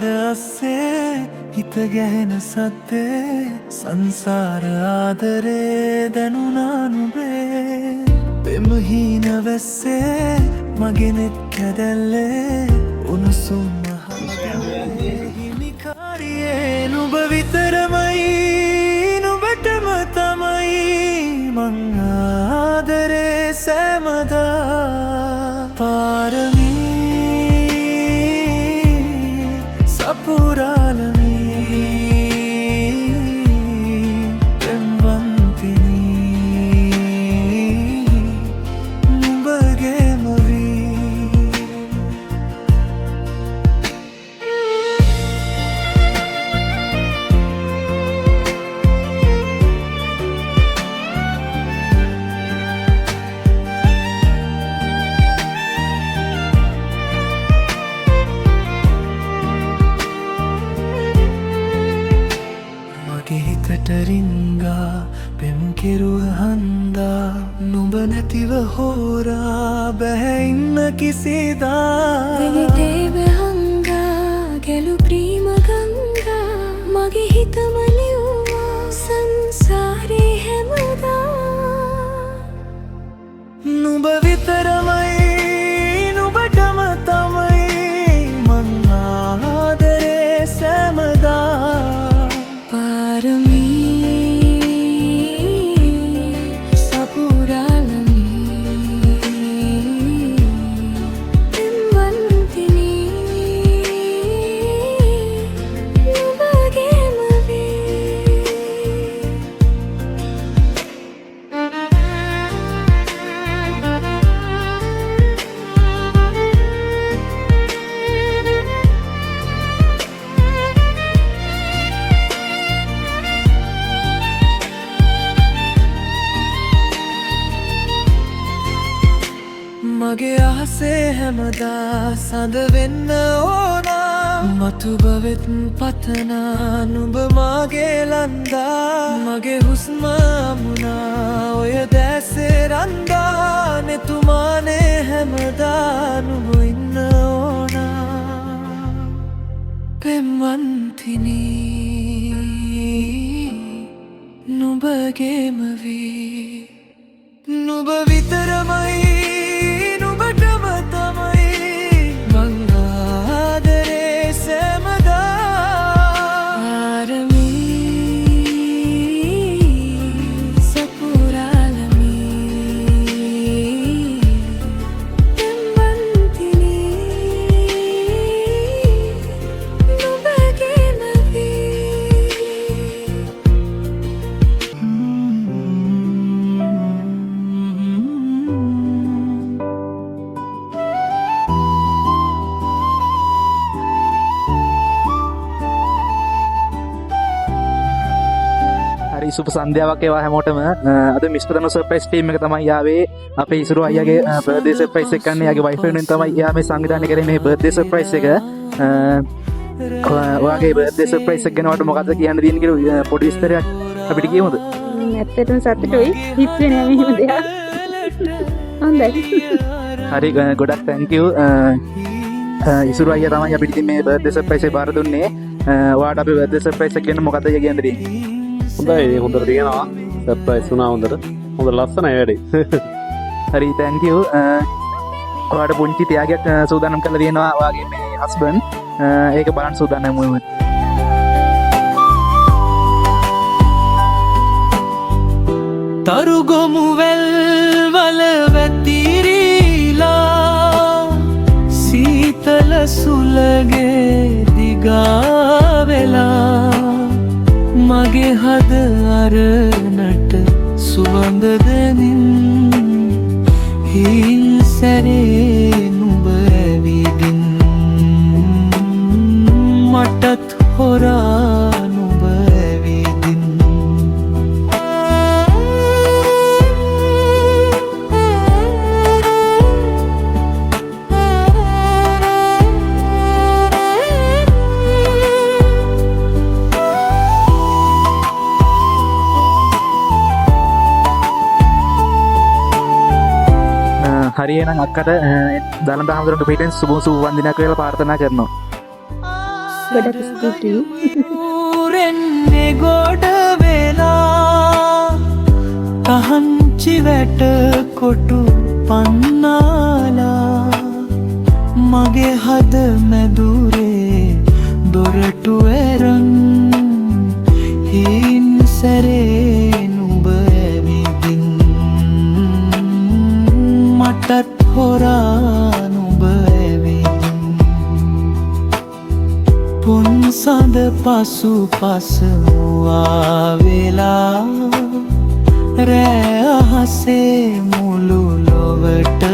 පාරස්සේ හිත ගැහෙන සද්දේ සංසාර ආදරේ දැනුණා නුඹේ පෙම්හින වැස්සේ මගේ නෙත් කැදැල්ලේ උණුසුම් හිමිකාරියේ නුඹ විතරමයි නුඹටම තමයි මං ආදරේ සෑමදා පාරමී සපුරාලමී පෙම්වන්තිනී නුඹගේම වී රිංගා පෙම් කෙරුව හන්දා නුඹ නැතිව හෝරා බැහැ ඉන්න කිසිදා දෙවිතේ හංගා ගැලු ප්‍රීම ගංගා මගේ හිතම ලිව්වා සංසාරේ හැමදා නුඹ විතරමයි නුඹටම තමයි මං ආදරේ සෑමදා මගේ අහසේ හැමදා සඳ වෙන්න ඕනා මතු බවෙත් පතනා නුඹ මාගේ ලන්දා මගේ හුස්ම මුණා ඔය දැසේ රන්දා නෙතුමානේ හැමදා නුඹ ඉන්න ඕනා පෙම්වන්තිනී නුඹගේම වී නුඹ විතරමයි සුප සන්ධ්‍යාවක් ඒවා හැමෝටම අද මිස්ටර් දනෝ සර්ප්‍රයිස් ටීම් එක තමයි යාවේ අපේ ඉසුරු අයියාගේ බර්ත්ඩේ සර්ප්‍රයිස් එක ගන්න යාගේ වයිෆ් වෙනුවෙන් තමයි යා මේ සංවිධානය කරේ මේ බර්ත්ඩේ සර්ප්‍රයිස් එක ඔයාගේ බර්ත්ඩේ සර්ප්‍රයිස් එක ගැන ඔයාලට මොකක්ද කියන්න තියෙන්නේ කියලා පොඩි විස්තරයක් අපිට කියමුද? ඇත්තටම සතුටුයි හිතුවේ නෑ මෙහෙම දෙයක්. හොඳයි. හරි ගොඩක් thank you. ඉසුරු අයියා තමයි අපිට මේ බර්ත්ඩේ සර්ප්‍රයිස් එක බාර දුන්නේ. ඔයාලට අපි බර්ත්ඩේ සර්ප්‍රයිස් එක ගැන මොකක්ද කියන්න තියෙන්නේ? හොඳයි හොඳට තියෙනවා සර්ප්‍රයිස් වුණා හොඳට ලස්සනයි වැඩේ හරි thank you ඔයාලට පුංචි ත්‍යාගයක් සූදානම් කරලා තියෙනවා ඔයාගේ මේ හස්බන්ඩ් ඒක බලන්න සූදානම් වෙමු තරුගොමු වැල්වල වැතිරිලා සීතල සුලගේ දිගා වෙලා මගේ හද අරනට සුවඳ දැනින් හින් සැරේ නුඹ ඇවිදින් මටත් හොරා නුඹ ඇවිදින් හරියනම් අක්කට දලඳ හමුදුරන්ට පිටින් සුබ වන්දනයක් කියලා ප්‍රාර්ථනා කරනවා ගොඩක් ස්තුතියි. ඌරෙන්නේ ගොඩ වෙලා තහංචි වැට කොටු පන්නාලා මගේ හද මැදුරේ දොරටු ඇරන් හින් සැරේ නුඹ ඇවිදින් මටත් හොරා නුඹ ඇවිදින් පොන්සඳ පසු පසුවා වෙලා රෑ අහසේ මුළු ලොවට